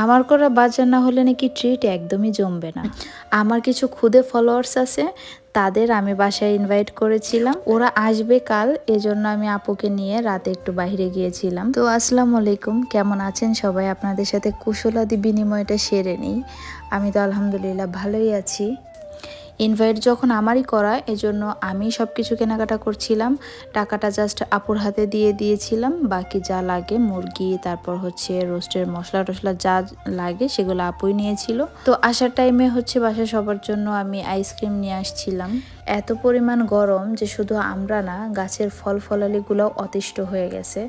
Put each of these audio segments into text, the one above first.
আমার করা বাজার না হলে নাকি ট্রিট একদমই জমবে না। আমার কিছু খুদে ফলোয়ার্স আছে, তাদের আমি বাসায় ইনভাইট করেছিলাম, ওরা আসবে কাল, এজন্য আমি আপুকে নিয়ে রাতে একটু বাইরে গিয়েছিলাম। তো আসসালামু আলাইকুম, কেমন আছেন সবাই? আপনাদের সাথে কুশলাদি বিনিময়টা সেরে নিই। আমি তো আলহামদুলিল্লাহ ভালোই আছি। ইনভাইট যখন আমারই করা, এজন্য আমি সব কিছু কেনাকাটা করছিলাম। টাকাটা জাস্ট আপুর হাতে দিয়ে দিয়েছিলাম, বাকি যা লাগে মুরগি, তারপর হচ্ছে রোস্টের মশলা টশলা যা লাগে সেগুলো আপুই নিয়েছিল। তো আসার টাইমে হচ্ছে বাসায় সবার জন্য আমি আইসক্রিম নিয়ে আসছিলাম। এত পরিমাণ গরম যে শুধু আমরা না, গাছের ফল ফলালিগুলোও অতিষ্ঠ হয়ে গেছে।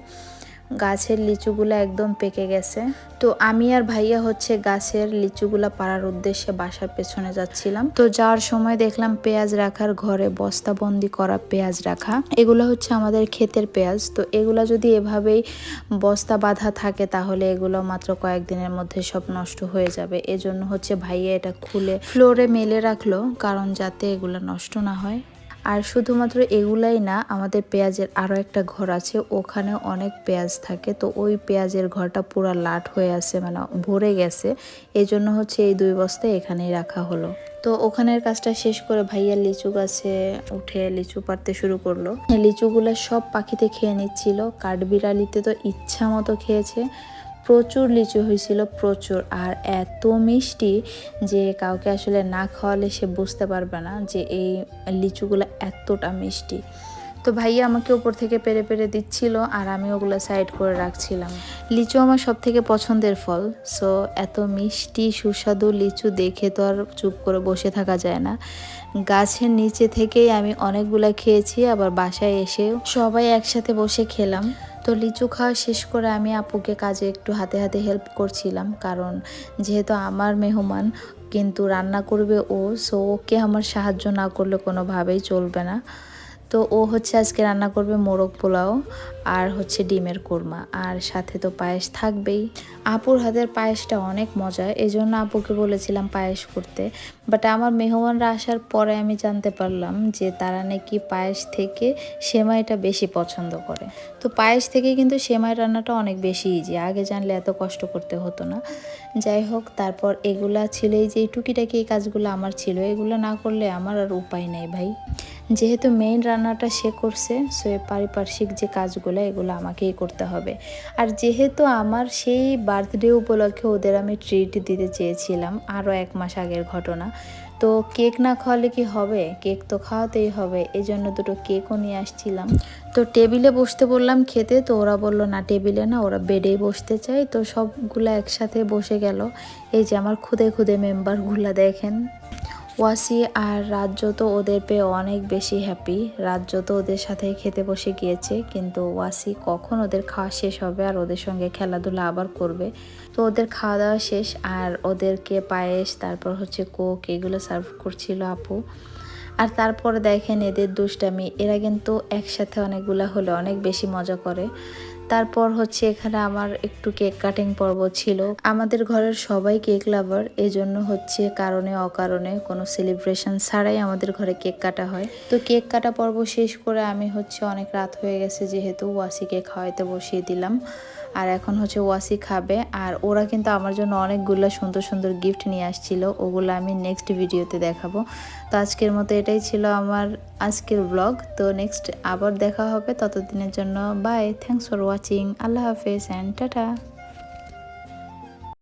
গাছের লিচুগুলো একদম পেকে গেছে। তো আমি আর ভাইয়া হচ্ছে গাছের লিচুগুলা পাড়ার উদ্দেশ্যে বাসার পেছনে যাচ্ছিলাম। তো যাওয়ার সময় দেখলাম পেঁয়াজ রাখার ঘরে বস্তাবন্দি করা পেঁয়াজ রাখা। এগুলো হচ্ছে আমাদের ক্ষেতের পেঁয়াজ। তো এগুলা যদি এভাবেই বস্তা বাঁধা থাকে তাহলে এগুলো মাত্র কয়েকদিনের মধ্যে সব নষ্ট হয়ে যাবে। এজন্য হচ্ছে ভাইয়া এটা খুলে ফ্লোরে মেলে রাখলো, কারণ যাতে এগুলো নষ্ট না হয়। আর শুধুমাত্র এগুলাই না, আমাদের পেঁয়াজের আরও একটা ঘর আছে, ওখানে অনেক পেঁয়াজ থাকে। তো ওই পেঁয়াজের ঘরটা পুরো লাট হয়ে আছে, মানে ভরে গেছে। এই জন্য হচ্ছে এই 2 বস্তা এখানেই রাখা হলো। তো ওখানের কাজটা শেষ করে ভাইয়া লিচু গাছে উঠে লিচু পাড়তে শুরু করলো। লিচুগুলো সব পাখিতে খেয়ে নিচ্ছিল। কাঠবিড়ালিতে তো ইচ্ছা মতো খেয়েছে। প্রচুর লিচু হয়েছিল, প্রচুর। আর এত মিষ্টি যে কাউকে আসলে না খাওয়ালে সে বুঝতে পারবে না যে এই লিচুগুলো এতটা মিষ্টি। তো ভাইয়া আমাকে উপর থেকে পেরে পেরে দিচ্ছিল, আর আমি ওগুলো সাইড করে রাখছিলাম। লিচু আমার সব থেকে পছন্দের ফল। সো এত মিষ্টি সুস্বাদু লিচু দেখে তো আর চুপ করে বসে থাকা যায় না। গাছের নিচে থেকেই আমি অনেকগুলা খেয়েছি, আবার বাসায় এসেও সবাই একসাথে বসে খেলাম। তো লিচু খাওয়া শেষ করে আমি আপুকে কাজে একটু হাতে হাতে হেল্প করছিলাম, কারণ যেহেতু আমার মেহমান, কিন্তু রান্না করবে ও, সো ওকে আমার সাহায্য না করলে কোনোভাবেই চলবে না। তো ও হচ্ছে আজকে রান্না করবে মোরগ পোলাও আর হচ্ছে ডিমের কোরমা, আর সাথে তো পায়েস থাকবেই। আপুর হাতের পায়েসটা অনেক মজা, এই জন্য আপুকে বলেছিলাম পায়েস করতে। বাট আমার মেহমানরা আসার পরে আমি জানতে পারলাম যে তারা নাকি পায়েস থেকে সেমাইটা বেশি পছন্দ করে। তো পায়েস থেকে কিন্তু সেমাই রান্নাটা অনেক বেশি ইজি, আগে জানলে এত কষ্ট করতে হতো না। যাই হোক, তারপর এগুলা ছিল, এই যে টুকিটাকি এই কাজগুলো আমার ছিল, এগুলো না করলে আমার আর উপায় নেই ভাই। যেহেতু মেইন রান্নাটা সে করছে, সো পারিপার্শ্বিক যে কাজগুলো এগুলো আমাকেই করতে হবে। আর যেহেতু আমার সেই বার্থডে উপলক্ষে ওদের আমি ট্রিট দিতে চেয়েছিলাম, আরও 1 মাস আগের ঘটনা। তো কেক না খাওয়ালে কি হবে, কেক তো খাওয়াতেই হবে। এই জন্য 2টো কেকও নিয়ে আসছিলাম। তো টেবিলে বসতে বললাম খেতে, তো ওরা বললো না টেবিলে না, ওরা বেডেই বসতে চায়। তো সবগুলা একসাথে বসে গেল। এই যে আমার খুদে খুদে মেম্বারগুলা দেখেন। ওয়াসি আর রাজ্য তো ওদের পেয়ে অনেক বেশি হ্যাপি। রাজ্য তো ওদের সাথে খেতে বসে গিয়েছে, কিন্তু ওয়াসি কখন ওদের খাওয়া শেষ হবে আর ওদের সঙ্গে খেলাধুলা আবার করবে। তো ওদের খাওয়া দাওয়া শেষ, আর ওদেরকে পায়েস, তারপর হচ্ছে কোক, এগুলো সার্ভ করছিল আপু। আর তারপরে দেখেন এদের দুষ্টামি, এরা কিন্তু একসাথে অনেকগুলা হলে অনেক বেশি মজা করে। তারপর হচ্ছে এখানে আমার একটু কেক কাটিং পর্ব ছিল। আমাদের ঘরের সবাই কেক লাভার, এই জন্য হচ্ছে কারণে অকারণে কোনো সেলিব্রেশন ছাড়াই আমাদের ঘরে কেক কাটা হয়। তো কেক কাটা পর্ব শেষ করে আমি হচ্ছে, অনেক রাত হয়ে গেছে যেহেতু, ওয়াসিকে খাওয়াইতে বসিয়ে দিলাম। আর এখন হচ্ছে ওয়াসি খাবে। আর ওরা কিন্তু আমার জন্য অনেকগুলো সুন্দর সুন্দর গিফট নিয়ে আসছিল, ওগুলো আমি নেক্সট ভিডিওতে দেখাবো। তো আজকের মতো এটাই ছিল আমার আজকের ব্লগ। তো নেক্সট আবার দেখা হবে, ততদিনের জন্য বাই, থ্যাংকস ফর ওয়াচিং, আল্লাহ হাফেজ অ্যান্ড টাটা।